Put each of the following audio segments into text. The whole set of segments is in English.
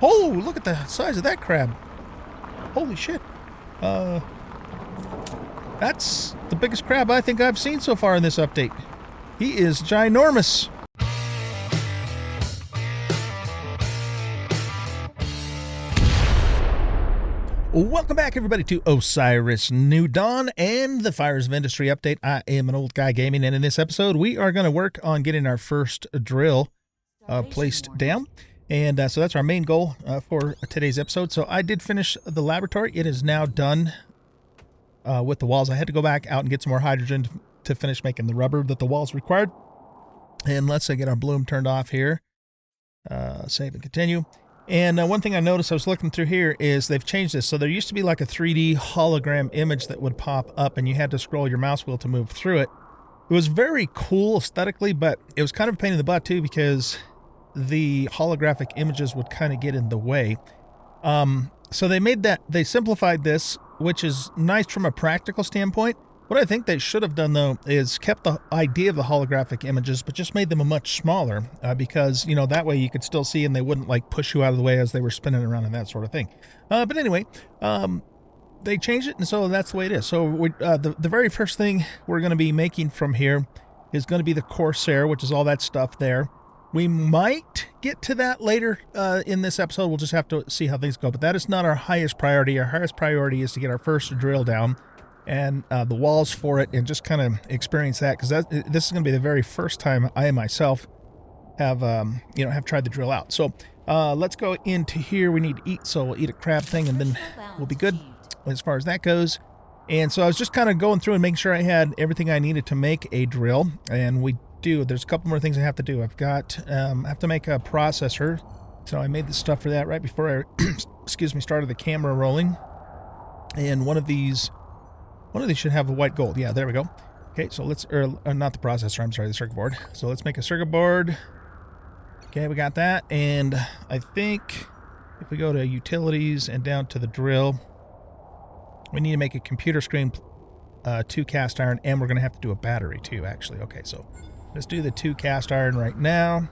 Oh, look at the size of that crab. Holy shit. That's the biggest crab I think I've seen so far in this update. He is ginormous. Welcome back, everybody, to Osiris New Dawn and the Fires of Industry update. I am an old guy gaming, and in this episode, we are going to work on getting our first drill placed down. And so that's our main goal for today's episode. So I did finish the laboratory. It is now done with the walls. I had to go back out and get some more hydrogen to finish making the rubber that the walls required. And let's get our bloom turned off here. Save and continue. And one thing I noticed, I was looking through here, is they've changed this. So there used to be like a 3D hologram image that would pop up, and you had to scroll your mouse wheel to move through it. It was very cool aesthetically, but it was kind of a pain in the butt too, because the holographic images would kind of get in the way. So they simplified this, which is nice from a practical standpoint. What I think they should have done, though, is kept the idea of the holographic images, but just made them a much smaller, because, you know, that way you could still see and they wouldn't, like, push you out of the way as they were spinning around and that sort of thing. But anyway, they changed it, and so that's the way it is. So the very first thing we're going to be making from here is going to be the Corsair, which is all that stuff there. We might get to that later in this episode. We'll just have to see how things go. But that is not our highest priority. Our highest priority is to get our first drill down and the walls for it, and just kind of experience that, because this is going to be the very first time I myself have tried the drill out. So let's go into here. We need to eat, so we'll eat a crab thing, and then we'll be good as far as that goes. And so I was just kind of going through and making sure I had everything I needed to make a drill, and we do. There's a couple more things I have to do. I've got I have to make a processor, so I made the stuff for that right before I started the camera rolling. And one of these should have a white gold. Yeah, there we go. Okay, so let's, not the processor, I'm sorry, the circuit board. So let's make a circuit board. Okay, we got that. And I think if we go to utilities and down to the drill, we need to make a computer screen, 2 cast iron, and we're going to have to do a battery too, actually. Okay, so let's do the 2 cast iron right now.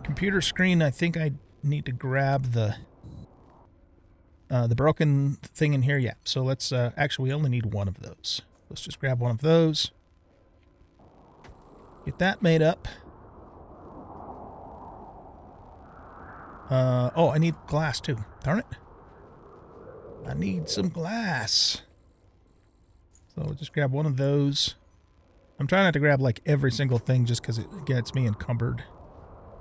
Computer screen, I think I need to grab the broken thing in here. Yeah, so let's actually, we only need one of those. Let's just grab one of those, get that made up. Oh, I need glass too, darn it. I need some glass, so we'll just grab one of those. I'm trying not to grab like every single thing, just because it gets me encumbered.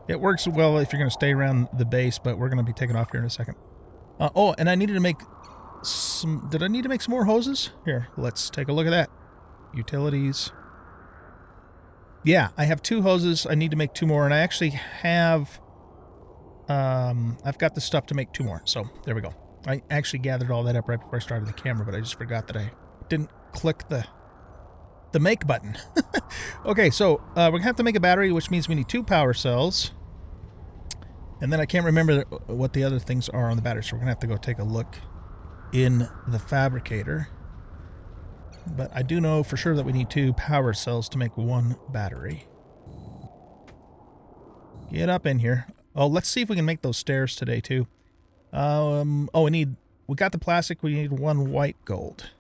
It works well if you're going to stay around the base, but we're going to be taking off here in a second. Oh, and I needed to make some... Did I need to make some more hoses? Here, let's take a look at that. Utilities. Yeah, I have 2 hoses. I need to make 2 more, and I actually have... I've got the stuff to make 2 more, so there we go. I actually gathered all that up right before I started the camera, but I just forgot that I didn't click the make button. Okay, so we're going to have to make a battery, which means we need 2 power cells. And then I can't remember what the other things are on the battery, so we're going to have to go take a look in the fabricator. But I do know for sure that we need 2 power cells to make 1 battery. Get up in here. Oh, let's see if we can make those stairs today too. We got the plastic, we need 1 white gold.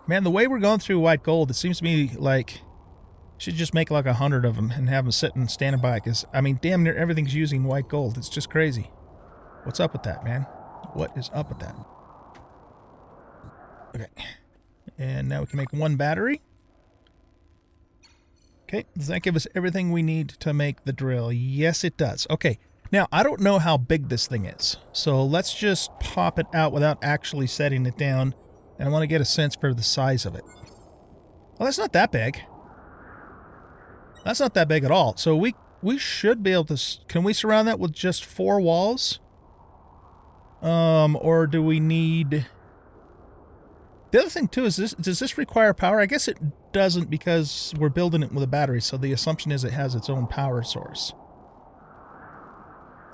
Man, the way we're going through white gold, it seems to me like should just make like 100 of them and have them sitting standing by, because I mean, damn near everything's using white gold. It's just crazy. What's up with that, man? What is up with that? Okay, and now we can make 1 battery. Okay, does that give us everything we need to make the drill? Yes, it does. Okay, now I don't know how big this thing is, so let's just pop it out without actually setting it down, and I want to get a sense for the size of it. Well, that's not that big. That's not that big at all. So we should be able to... Can we surround that with just 4 walls? Or do we need... The other thing too is does this require power? I guess it doesn't, because we're building it with a battery, so the assumption is it has its own power source.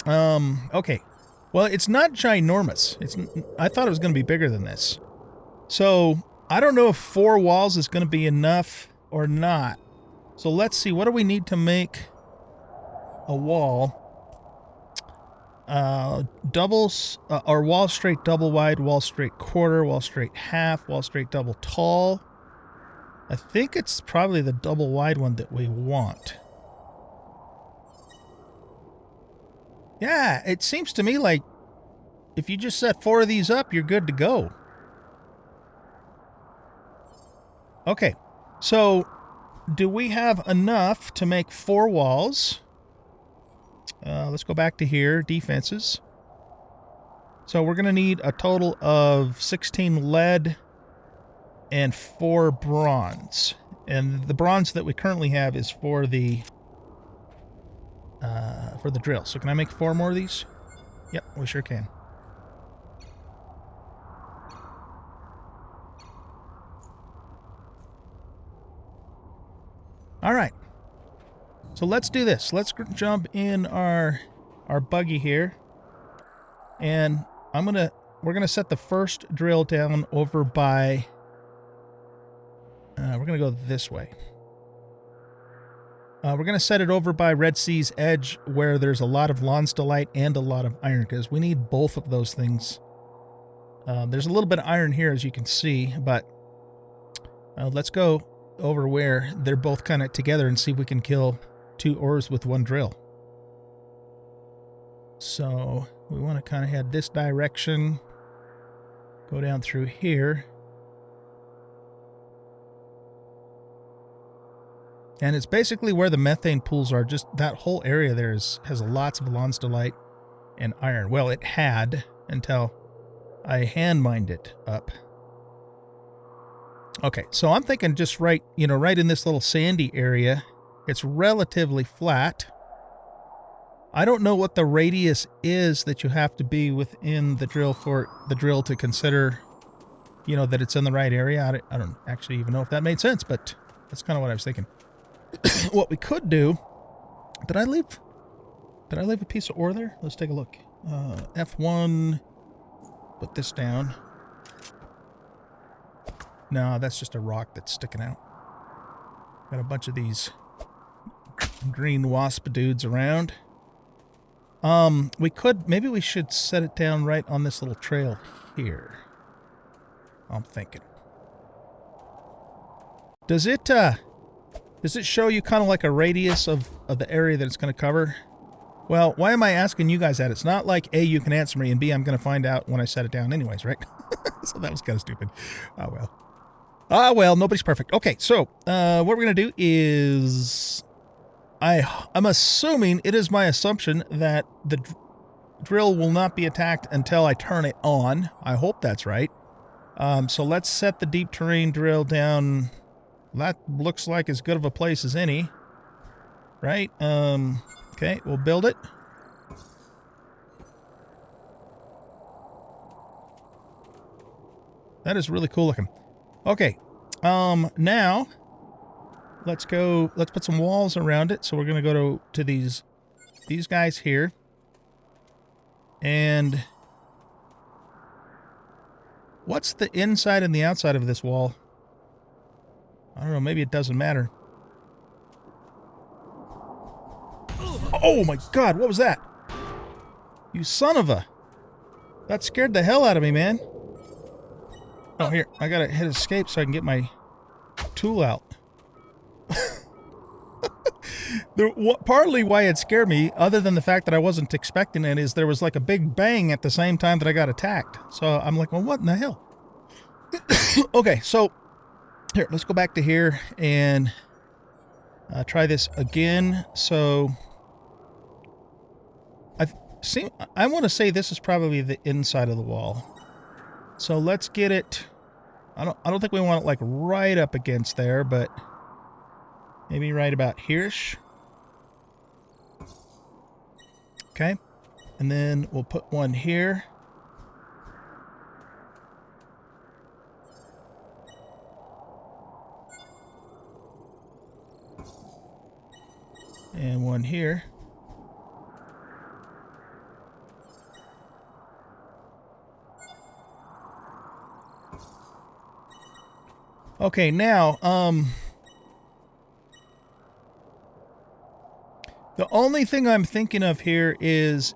Okay. Well, it's not ginormous. I thought it was going to be bigger than this. So I don't know if 4 walls is going to be enough or not. So let's see, what do we need to make a wall? doubles, or wall straight double wide, wall straight quarter, wall straight half, wall straight double tall. I think it's probably the double wide one that we want. Yeah, it seems to me like if you just set 4 of these up, you're good to go. Okay, so do we have enough to make 4 walls? Let's go back to here, defenses. So we're going to need a total of 16 lead and 4 bronze. And the bronze that we currently have is for the drill. So can I make 4 more of these? Yep, we sure can. All right. So let's do this. Let's jump in our buggy here. And we're gonna set the first drill down over by we're gonna go this way. We're gonna set it over by Red Sea's edge where there's a lot of Lonsdaleite and a lot of iron, because we need both of those things. There's a little bit of iron here, as you can see, but let's go over where they're both kind of together and see if we can kill 2 ores with 1 drill. So we want to kind of head this direction, go down through here, and it's basically where the methane pools are. Just that whole area there has lots of Lonsdaleite and iron. Well, it had until I hand mined it up. Okay, so I'm thinking just right in this little sandy area. It's relatively flat. I don't know what the radius is that you have to be within the drill for the drill to consider, that it's in the right area. I don't actually even know if that made sense, but that's kind of what I was thinking. What we could do, did I leave a piece of ore there? Let's take a look. F1, put this down. No, that's just a rock that's sticking out. Got a bunch of these green wasp dudes around. Maybe we should set it down right on this little trail here. I'm thinking. Does it show you kind of like a radius of the area that it's going to cover? Well, why am I asking you guys that? It's not like A, you can answer me, and B, I'm going to find out when I set it down anyways, right? So that was kind of stupid. Oh, well. Well, nobody's perfect. Okay, so what we're going to do is... I'm assuming, it is my assumption, that the drill will not be attacked until I turn it on. I hope that's right. So let's set the deep terrain drill down. That looks like as good of a place as any. Right? Okay, we'll build it. That is really cool looking. Okay, now let's put some walls around it. So we're going to go to these guys here. And what's the inside and the outside of this wall? I don't know, maybe it doesn't matter. Oh my god, what was that? You son of a... That scared the hell out of me, man. Oh, here, I gotta hit escape so I can get my tool out. Partly why it scared me, other than the fact that I wasn't expecting it, is there was like a big bang at the same time that I got attacked. So I'm like, well, what in the hell? Okay, so here, let's go back to here and try this again. So I want to say this is probably the inside of the wall. So let's get it. I don't think we want it like right up against there, but maybe right about here-ish. Okay. And then we'll put one here. And one here. Okay, now, the only thing I'm thinking of here is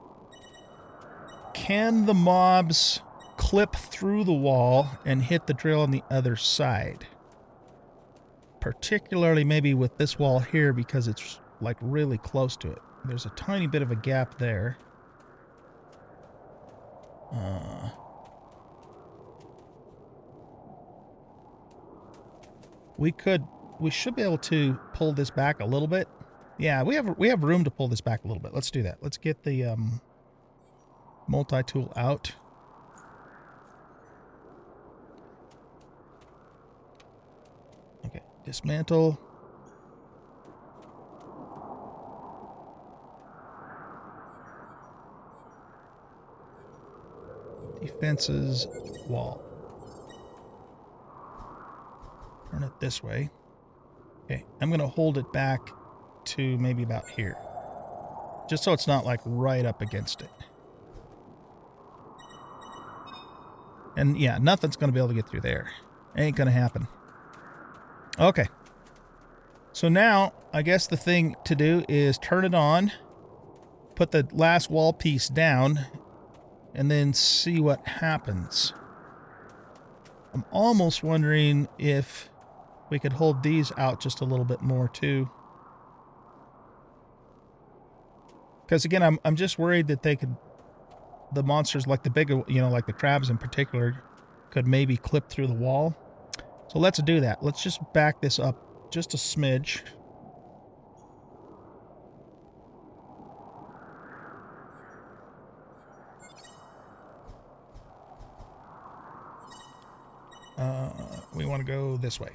can the mobs clip through the wall and hit the drill on the other side? Particularly maybe with this wall here because it's like really close to it. There's a tiny bit of a gap there. We should be able to pull this back a little bit. Yeah, we have room to pull this back a little bit. Let's do that. Let's get the multi-tool out. Okay, dismantle. Defenses, wall. Turn it this way. Okay, I'm going to hold it back to maybe about here. Just so it's not like right up against it. And yeah, nothing's going to be able to get through there. Ain't going to happen. Okay. So now, I guess the thing to do is turn it on, put the last wall piece down, and then see what happens. I'm almost wondering if we could hold these out just a little bit more too. Because again, I'm just worried that they could, the monsters like the bigger, you know, like the crabs in particular, could maybe clip through the wall. So let's do that. Let's just back this up just a smidge. We want to go this way.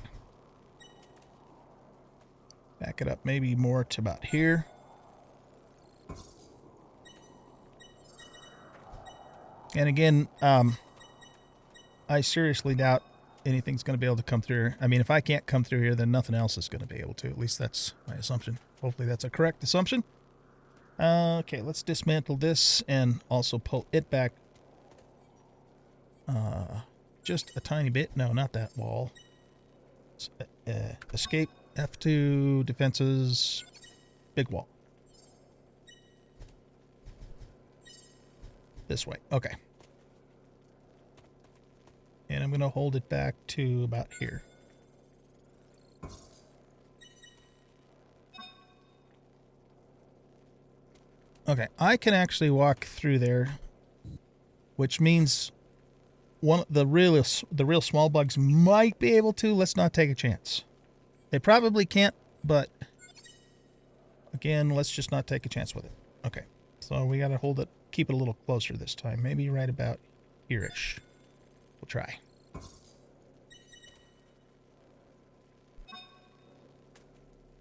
Back it up maybe more to about here. And again, I seriously doubt anything's going to be able to come through here. I mean, if I can't come through here, then nothing else is going to be able to. At least that's my assumption. Hopefully that's a correct assumption. Okay, let's dismantle this and also pull it back. Just a tiny bit. No, not that wall. Escape. F2. Defenses. Big wall. This way. Okay. And I'm going to hold it back to about here. Okay, I can actually walk through there, which means the real small bugs might be able to. Let's not take a chance. They probably can't, but again, let's just not take a chance with it. Okay, so we got to hold it, keep it a little closer this time. Maybe right about here-ish. We'll try.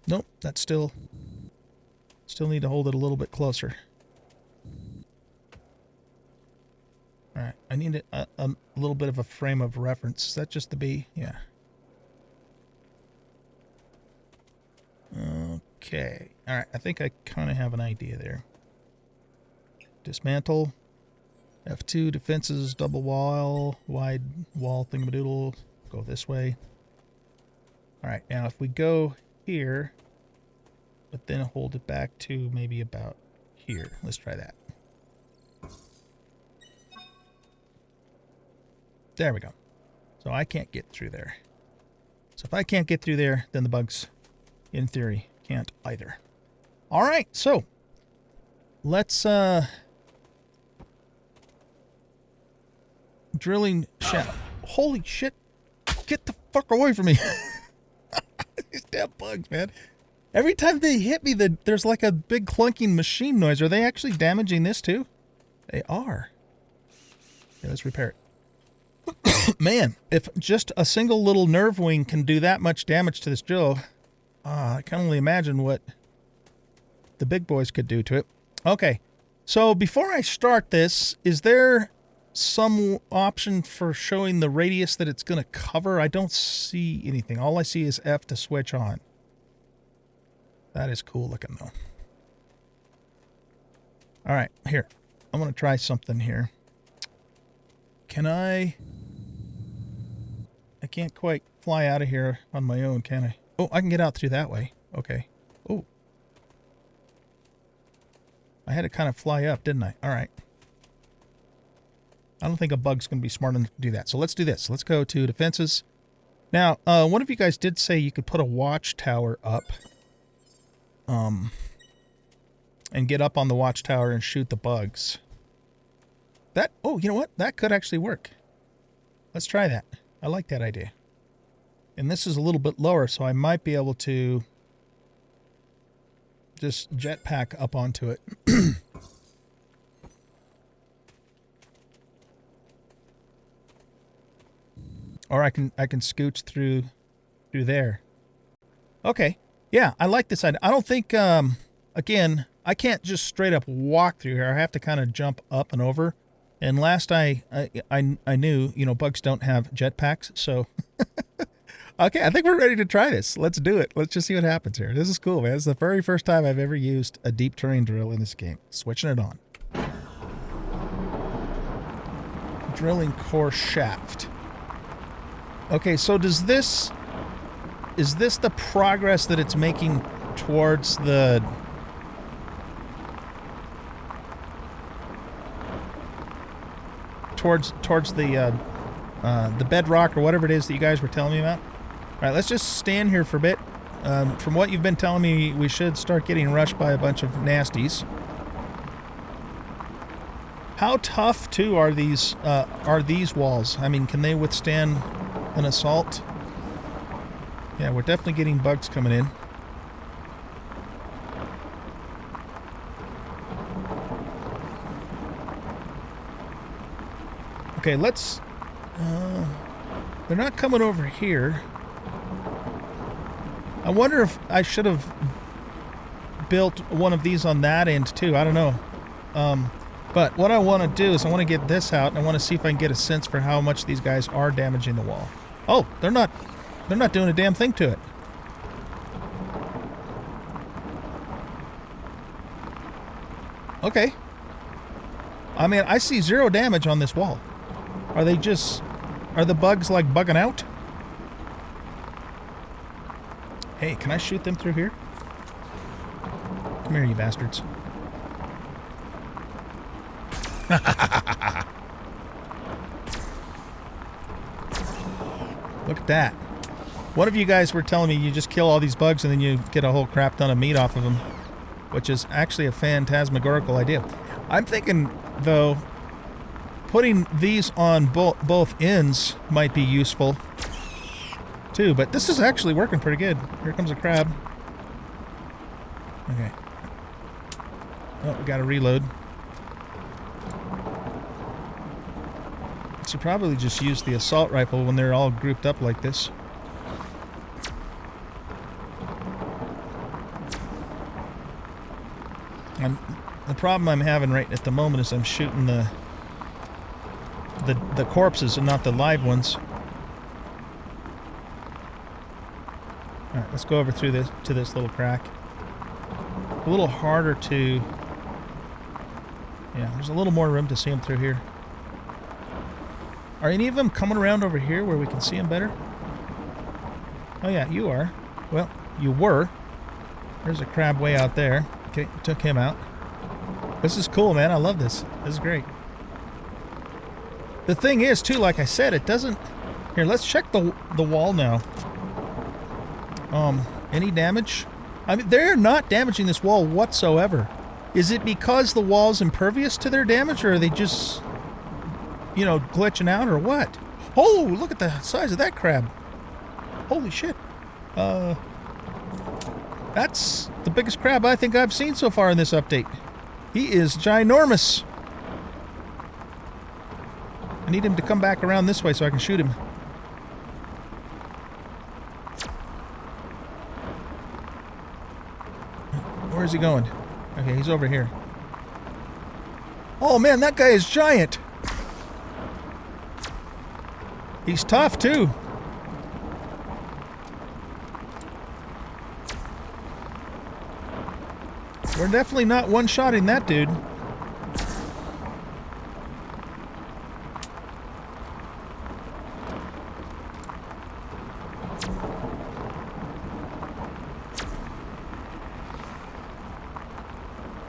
Nope, that's still need to hold it a little bit closer. Alright, I need a little bit of a frame of reference. Is that just the B? Yeah. Okay. Alright, I think I kind of have an idea there. Dismantle. F2, defenses, double wall, wide wall thingamadoodle. Go this way. Alright, now if we go here, but then hold it back to maybe about here. Let's try that. There we go. So I can't get through there. So if I can't get through there, then the bugs, in theory, can't either. All right, so let's drilling shaft. Holy shit! Get the fuck away from me! These damn bugs, man. Every time they hit me, there's like a big clunking machine noise. Are they actually damaging this too? They are. Okay, let's repair it. Man, if just a single little nerve wing can do that much damage to this drill, I can only imagine what the big boys could do to it. Okay, so before I start this, is there some option for showing the radius that it's going to cover? I don't see anything. All I see is F to switch on. That is cool looking, though. All right, here. I'm going to try something here. Can I can't quite fly out of here on my own, can I? Oh, I can get out through that way. Okay. Oh. I had to kind of fly up, didn't I? All right. I don't think a bug's going to be smart enough to do that. So let's do this. Let's go to defenses. Now, one of you guys did say you could put a watchtower up. And get up on the watchtower and shoot the bugs. Oh, you know what? That could actually work. Let's try that. I like that idea. And this is a little bit lower, so I might be able to just jetpack up onto it. Or I can scooch through there. Okay. Yeah, I like this idea. I don't think again, I can't just straight up walk through here. I have to kind of jump up and over. And last I knew, you know, bugs don't have jetpacks, so okay, I think we're ready to try this. Let's do it. Let's just see what happens here. This is cool, man. It's the very first time I've ever used a deep terrain drill in this game. Switching it on. Drilling core shaft. Okay, so is this the progress that it's making towards the the bedrock or whatever it is that you guys were telling me about? All right, let's just stand here for a bit. From what you've been telling me, we should start getting rushed by a bunch of nasties. How tough, too, are these walls? I mean, can they withstand an assault? Yeah, we're definitely getting bugs coming in. Okay, let's... they're not coming over here. I wonder if I should have built one of these on that end, too. I don't know. But what I want to do is I want to get this out, and I want to see if I can get a sense for how much these guys are damaging the wall. Oh, they're not doing a damn thing to it. Okay. I mean, I see 0 damage on this wall. Are the bugs like bugging out? Hey, can I shoot them through here? Come here, you bastards. Look at that. One of you guys were telling me you just kill all these bugs and then you get a whole crap ton of meat off of them, which is actually a phantasmagorical idea. I'm thinking, though, putting these on both ends might be useful, too. But this is actually working pretty good. Here comes a crab. Okay. Oh, we got to reload. Should probably just use the assault rifle when they're all grouped up like this. The problem I'm having right at the moment is I'm shooting the corpses and not the live ones. All right, let's go over through this to this little crack. A little harder to... Yeah, there's a little more room to see them through here. Are any of them coming around over here where we can see them better? Oh yeah, you are. Well, you were. There's a crab way out there. Okay, took him out. This is cool, man. I love this. This is great. The thing is, too, like I said, it doesn't... Here, let's check the wall now. Any damage? I mean, they're not damaging this wall whatsoever. Is it because the wall's impervious to their damage, or are they just, you know, glitching out, or what? Oh, look at the size of that crab. Holy shit. That's the biggest crab I think I've seen so far in this update. He is ginormous. I need him to come back around this way so I can shoot him. Where's he going? Okay, he's over here. Oh man, that guy is giant. He's tough too. We're definitely not one-shotting that dude.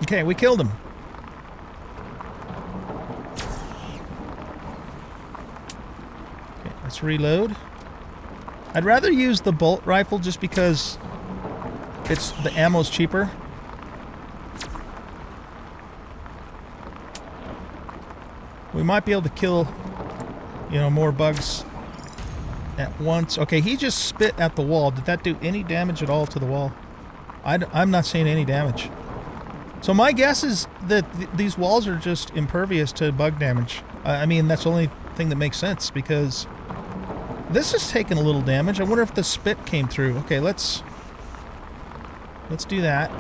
Okay, we killed him. Let's reload. I'd rather use the bolt rifle just because the ammo's cheaper. We might be able to kill, you know, more bugs at once. Okay, he just spit at the wall. Did that do any damage at all to the wall? I'm not seeing any damage. So my guess is that these walls are just impervious to bug damage. I mean, that's the only thing that makes sense, because this is taking a little damage. I wonder if the spit came through. Okay, let's do that.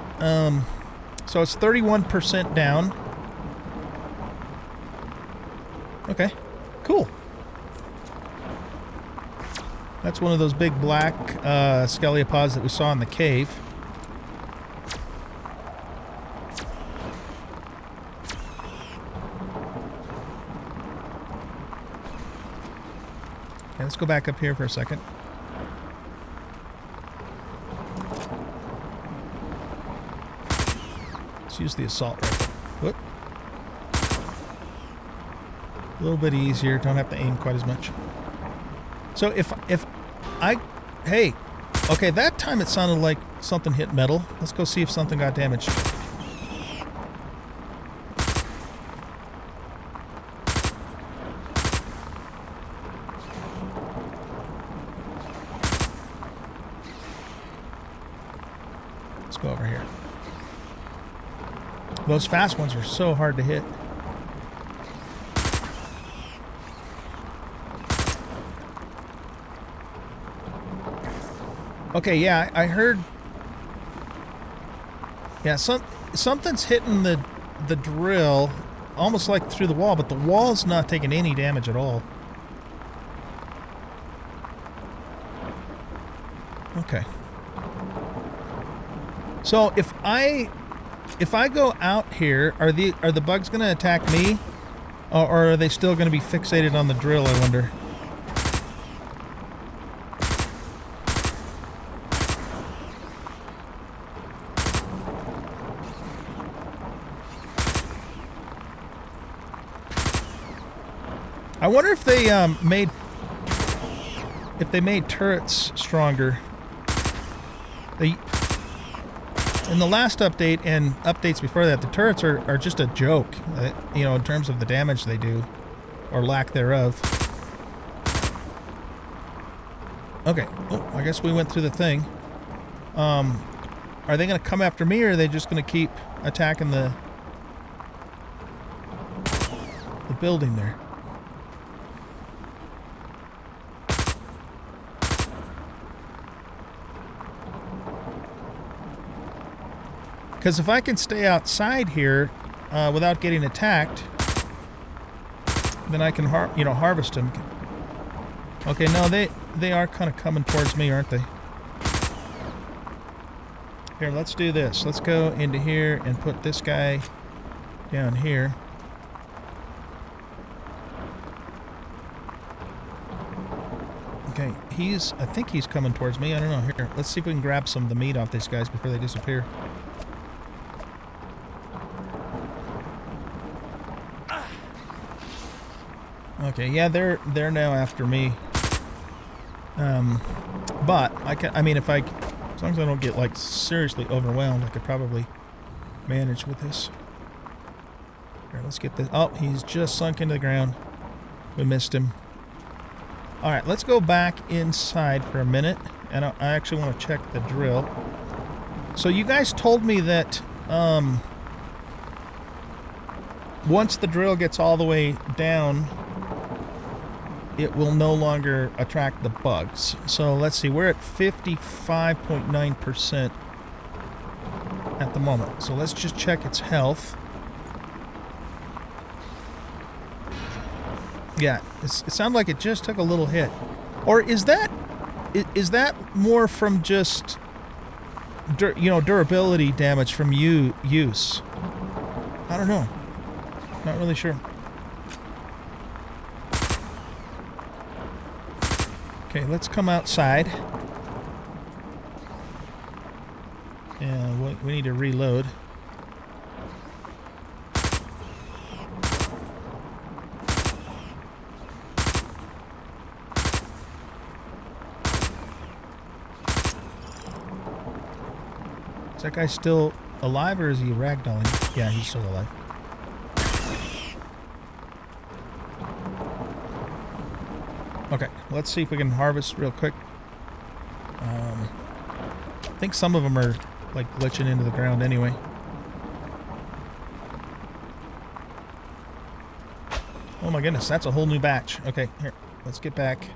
So it's 31% down. Okay, cool. That's one of those big black sceliopods that we saw in the cave. Okay, let's go back up here for a second. Let's use the assault rifle. Whoop. A little bit easier, don't have to aim quite as much. So if I... Hey! Okay, that time it sounded like something hit metal. Let's go see if something got damaged. Let's go over here. Those fast ones are so hard to hit. Okay, yeah, I heard... Yeah, something's hitting the drill, almost like through the wall, but the wall's not taking any damage at all. Okay. So if I go out here, are the bugs going to attack me, or are they still going to be fixated on the drill? I wonder. I wonder if they made turrets stronger. In the last update and updates before that, the turrets are just a joke, you know, in terms of the damage they do, or lack thereof. Okay. Oh, I guess we went through the thing. Are they going to come after me, or are they just going to keep attacking the building there? Because if I can stay outside here without getting attacked, then I can harvest them. Okay, no, they are kind of coming towards me, aren't they? Here, let's do this. Let's go into here and put this guy down here. Okay, I think he's coming towards me. I don't know. Here, let's see if we can grab some of the meat off these guys before they disappear. Okay, yeah, they're now after me. But I mean, as long as I don't get like seriously overwhelmed, I could probably manage with this. Here, let's get this. Oh, he's just sunk into the ground. We missed him. All right, let's go back inside for a minute, and I actually want to check the drill. So you guys told me that once the drill gets all the way down, it will no longer attract the bugs. So let's see, we're at 55.9% at the moment. So let's just check its health. Yeah, it sounded like it just took a little hit. Or is that more from just durability damage from use? I don't know. Not really sure. Okay, let's come outside. Yeah, we need to reload. that guy still alive or is he ragdolling? Yeah, he's still alive. Okay, let's see if we can harvest real quick. I think some of them are like glitching into the ground anyway. Oh my goodness, that's a whole new batch. Okay, here, let's get back.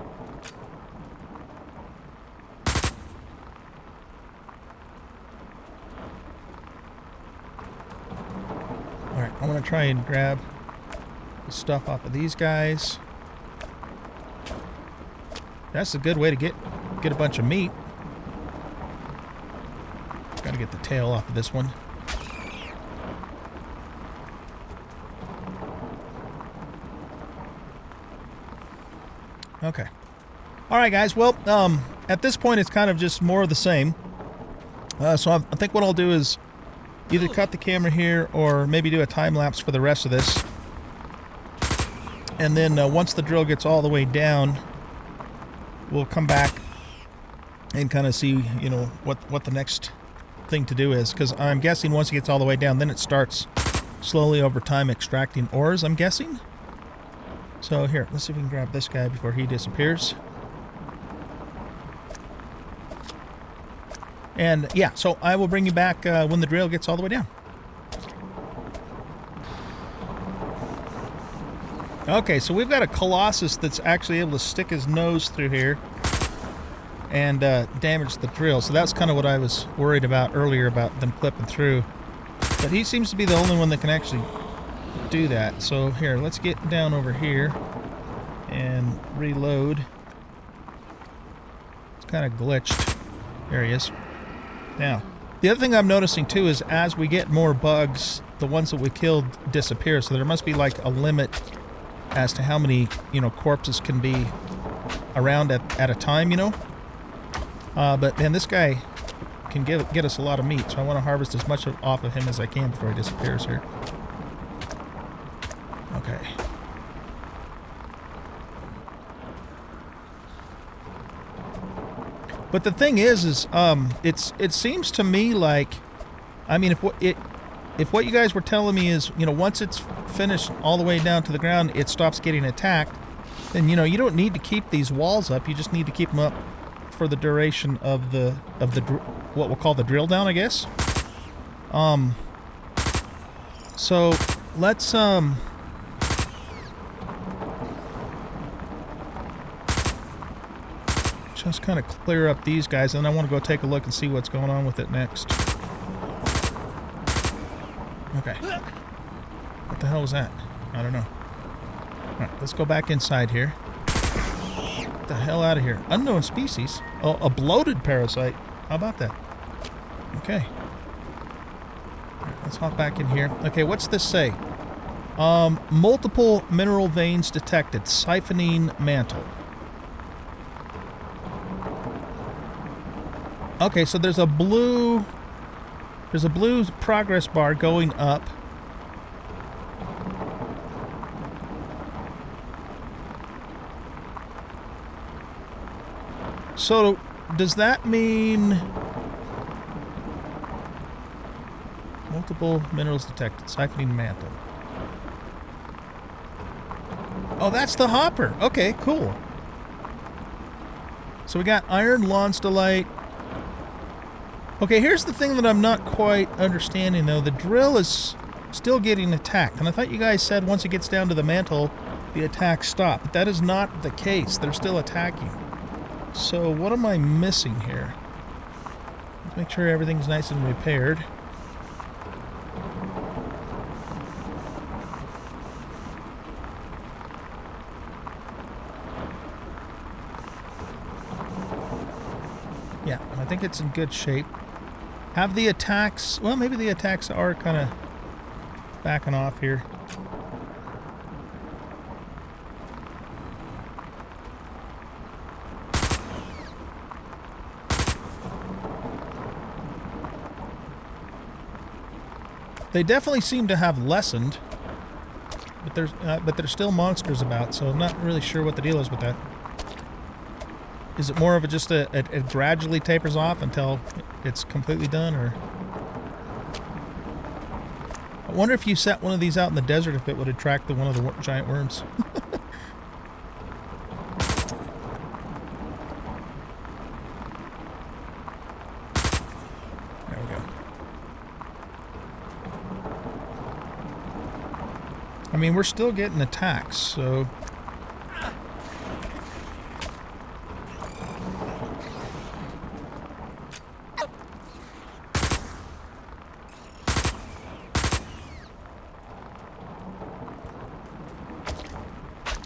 Alright, I'm going to try and grab the stuff off of these guys. That's a good way to get a bunch of meat. Got to get the tail off of this one. Okay. Alright guys, well, at this point it's kind of just more of the same. So I think what I'll do is either cut the camera here or maybe do a time lapse for the rest of this. And then once the drill gets all the way down, we'll come back and kind of see, you know, what the next thing to do is. Because I'm guessing once it gets all the way down, then it starts slowly over time extracting ores, I'm guessing. So here, let's see if we can grab this guy before he disappears. And yeah, so I will bring you back when the drill gets all the way down. Okay, so we've got a Colossus that's actually able to stick his nose through here and damage the drill. So that's kind of what I was worried about earlier about them clipping through. But he seems to be the only one that can actually do that. So here, let's get down over here and reload. It's kind of glitched. There he is. Now, the other thing I'm noticing too is as we get more bugs, the ones that we killed disappear. So there must be like a limit as to how many, you know, corpses can be around at a time, you know. But man, this guy can get us a lot of meat, so I want to harvest as much off of him as I can before he disappears here. Okay. But the thing is it seems to me like, I mean, if what you guys were telling me is, you know, once it's finished all the way down to the ground, it stops getting attacked, then, you know, you don't need to keep these walls up. You just need to keep them up for the duration of the what we'll call the drill down, I guess. So let's just kind of clear up these guys, and I want to go take a look and see what's going on with it next. Okay. What the hell was that? I don't know. Alright, let's go back inside here. Get the hell out of here. Unknown species? Oh, a bloated parasite. How about that? Okay. Alright, let's hop back in here. Okay, what's this say? Multiple mineral veins detected. Siphoning mantle. Okay, so there's a blue progress bar going up. So does that mean multiple minerals detected, siphoning mantle? Oh, that's the hopper. Okay, cool. So we got iron launstolite. Okay, here's the thing that I'm not quite understanding, though. The drill is still getting attacked. And I thought you guys said once it gets down to the mantle, the attacks stop. But that is not the case. They're still attacking. So what am I missing here? Let's make sure everything's nice and repaired. Yeah, I think it's in good shape. Have the attacks... Well, maybe the attacks are kind of backing off here. They definitely seem to have lessened, but there's still monsters about, so I'm not really sure what the deal is with that. Is it more of a just it gradually tapers off until it's completely done, or I wonder if you set one of these out in the desert, if it would attract one of the giant worms. There we go. I mean, we're still getting attacks, so...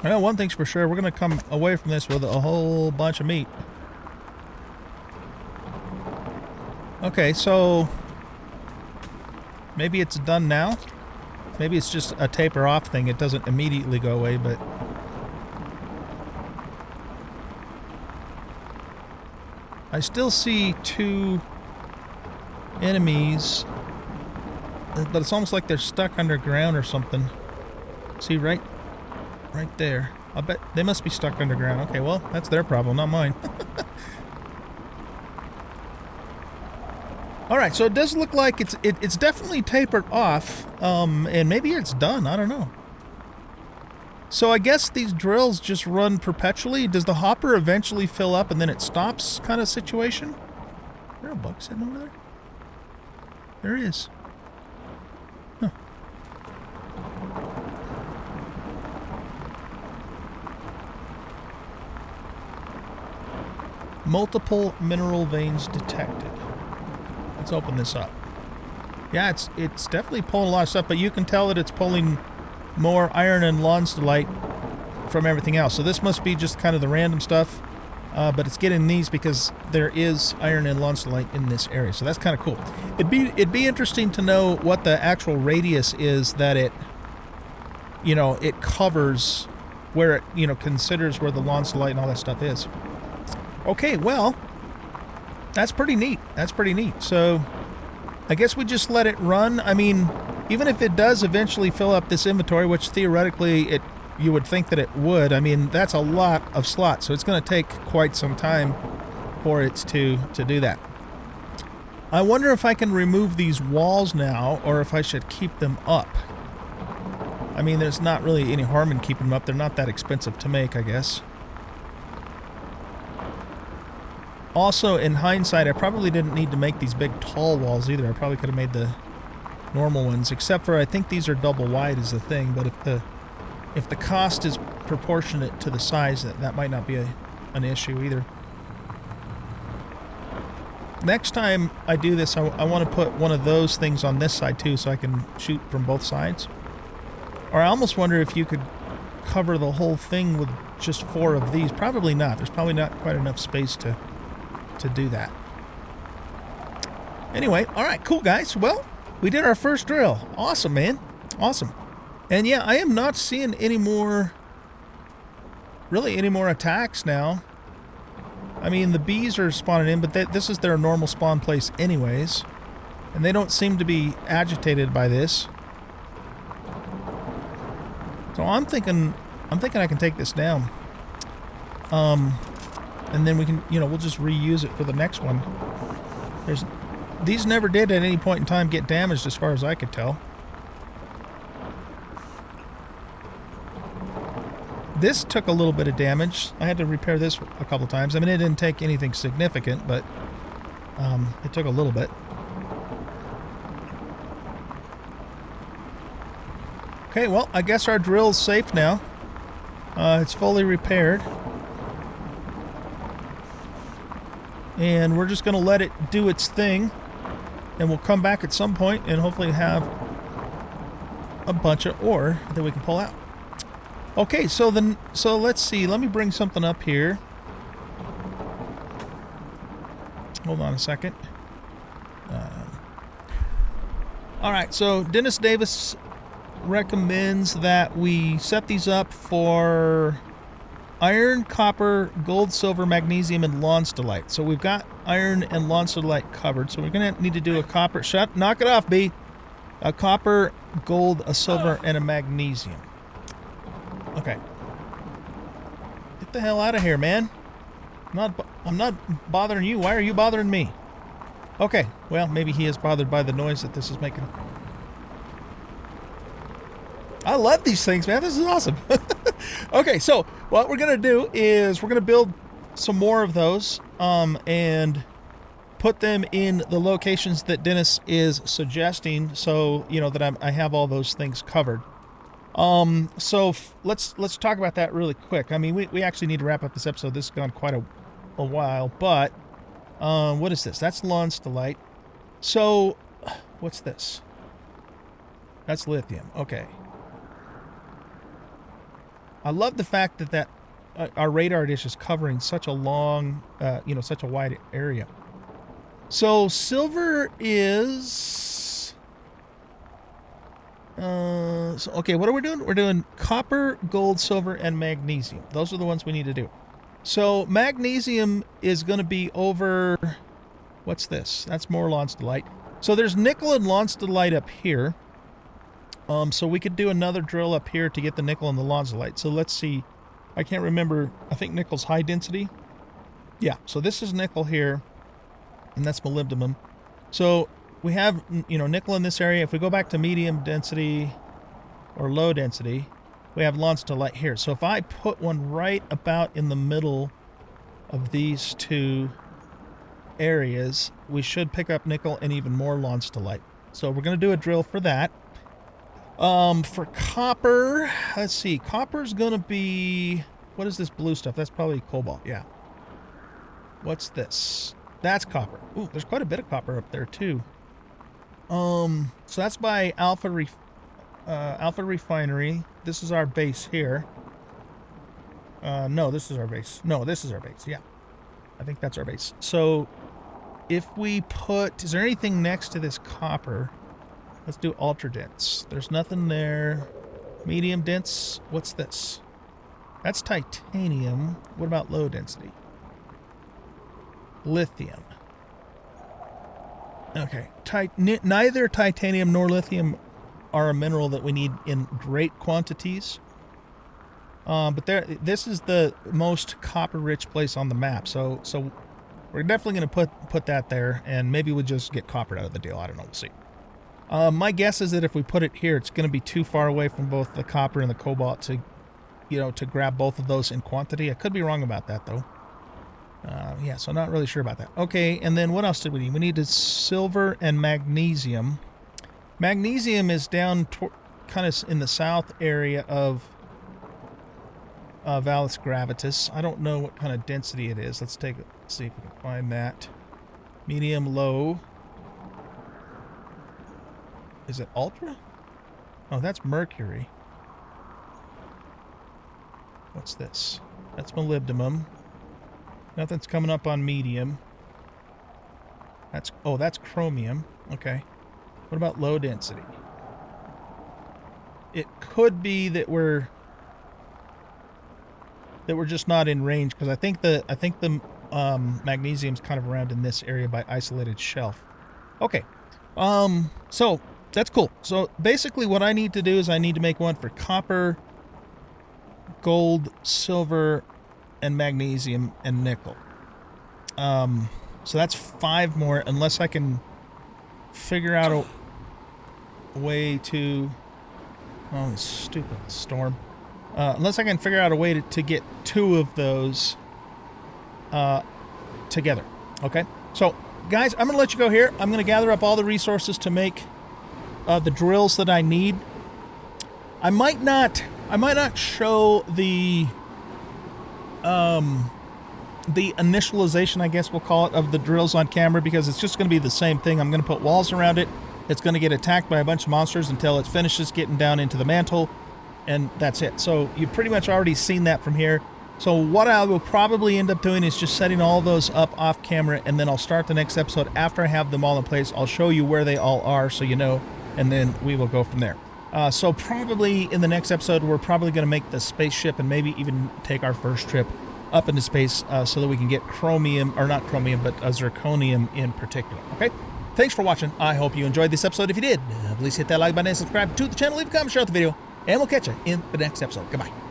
I know one thing's for sure, we're going to come away from this with a whole bunch of meat. Okay, so maybe it's done now. Maybe it's just a taper off thing. It doesn't immediately go away, but... I still see 2 enemies, but it's almost like they're stuck underground or something. See, right there. I bet they must be stuck underground. Okay, well, that's their problem, not mine. Alright, so it does look like it's definitely tapered off, and maybe it's done, I don't know. So I guess these drills just run perpetually. Does the hopper eventually fill up and then it stops kind of situation? Is there a bug sitting over there? There is. Huh. Multiple mineral veins detected. Let's open this up. Yeah, it's definitely pulling a lot of stuff, but you can tell that it's pulling more iron and lonsdaleite from everything else. So this must be just kind of the random stuff, but it's getting these because there is iron and lonsdaleite in this area. So that's kind of cool. It'd be interesting to know what the actual radius is that it, you know, it covers, where it, you know, considers where the lonsdaleite and all that stuff is. Okay, well, that's pretty neat. That's pretty neat. So I guess we just let it run. I mean, even if it does eventually fill up this inventory, which theoretically you would think that it would, I mean, that's a lot of slots, so it's going to take quite some time for it to do that. I wonder if I can remove these walls now, or if I should keep them up. I mean, there's not really any harm in keeping them up. They're not that expensive to make, I guess. Also, in hindsight, I probably didn't need to make these big tall walls either. I probably could have made the normal ones, except for I think these are double wide is the thing, but if the cost is proportionate to the size, that might not be an issue either. Next time I do this, I want to put one of those things on this side too, so I can shoot from both sides. Or I almost wonder if you could cover the whole thing with just 4 of these. Probably not. There's probably not quite enough space to do that. Anyway, alright, cool guys. Well, we did our first drill. Awesome, man. Awesome. And yeah, I am not seeing any more attacks now. I mean, the bees are spawning in, but this is their normal spawn place anyways. And they don't seem to be agitated by this. So I'm thinking I can take this down. And then we can, you know, we'll just reuse it for the next one. These never did at any point in time get damaged as far as I could tell. This took a little bit of damage. I had to repair this a couple times. I mean, it didn't take anything significant, but it took a little bit. Okay, well, I guess our drill's safe now. It's fully repaired. And we're just going to let it do its thing. And we'll come back at some point and hopefully have a bunch of ore that we can pull out. Okay, so let's see. Let me bring something up here. Hold on a second. Alright, so Dennis Davis recommends that we set these up for iron, copper, gold, silver, magnesium, and lonsdaleite. So we've got iron and lonsdaleite covered. So we're going to need to do a copper. Knock it off, B. A copper, gold, a silver, and a magnesium. Okay. Get the hell out of here, man. I'm not bothering you. Why are you bothering me? Okay. Well, maybe he is bothered by the noise that this is making. I love these things, man. This is awesome. Okay, so what we're going to do is we're going to build some more of those and put them in the locations that Dennis is suggesting, so you know that I have all those things covered. So let's talk about that really quick. I mean, we actually need to wrap up this episode. This has gone quite a while, but what is this? That's Lonstalite. So what's this? That's lithium. Okay. I love the fact that our radar dish is covering such a long, you know, such a wide area. So silver is... so, okay, what are we doing? We're doing copper, gold, silver, and magnesium. Those are the ones we need to do. So magnesium is going to be over... What's this? That's more Lonstalite. So there's nickel and Lonstalite up here. So we could do another drill up here to get the nickel and the Lonstalite. So let's see. I can't remember. I think nickel's high density. Yeah, so this is nickel here. And that's molybdenum. So we have, you know, nickel in this area. If we go back to medium density or low density, we have Lonstalite here. So if I put one right about in the middle of these two areas, we should pick up nickel and even more Lonstalite. So we're going to do a drill for that. For copper, let's see. Copper's going to be... What is this blue stuff? That's probably cobalt, yeah. What's this? That's copper. Ooh, there's quite a bit of copper up there, too. So that's by Alpha Refinery. This is our base here. No, this is our base. No, this is our base, yeah. I think that's our base. So, if we put... Is there anything next to this copper? Let's do ultra dense. There's nothing there. Medium dense. What's this? That's titanium. What about low density? Lithium. Okay. Neither titanium nor lithium are a mineral that we need in great quantities. But this is the most copper-rich place on the map. So we're definitely going to put that there, and maybe we'll just get copper out of the deal. I don't know. We'll see. My guess is that if we put it here, it's going to be too far away from both the copper and the cobalt to, you know, to grab both of those in quantity. I could be wrong about that, though. Yeah, so not really sure about that. Okay, and then what else did we need? We needed silver and magnesium. Magnesium is down kind of in the south area of Vallis Gravitas. I don't know what kind of density it is. Let's see if we can find that. Medium, low. Is it ultra? Oh, that's mercury. What's this? That's molybdenum. Nothing's coming up on medium. That's chromium. Okay. What about low density? It could be that we're just not in range, because I think the magnesium's kind of around in this area by isolated shelf. Okay. So that's cool. So basically what I need to do is I need to make one for copper, gold, silver, and magnesium and nickel. So that's 5 more, unless I can figure out a way to... Oh, this stupid storm. Unless I can figure out a way to get 2 of those together. Okay? So, guys, I'm going to let you go here. I'm going to gather up all the resources to make the drills that I need. I might not show the initialization, I guess we'll call it, of the drills on camera, because it's just going to be the same thing. I'm going to put walls around it. It's going to get attacked by a bunch of monsters until it finishes getting down into the mantle, and that's it. So you've pretty much already seen that from here. So what I will probably end up doing is just setting all those up off camera, and then I'll start the next episode after I have them all in place. I'll show you where they all are so you know, and then we will go from there. So probably in the next episode, we're probably going to make the spaceship and maybe even take our first trip up into space so that we can get chromium, or not chromium, but zirconium in particular. Okay? Thanks for watching. I hope you enjoyed this episode. If you did, please hit that like button and subscribe to the channel. Leave a comment, share the video, and we'll catch you in the next episode. Goodbye.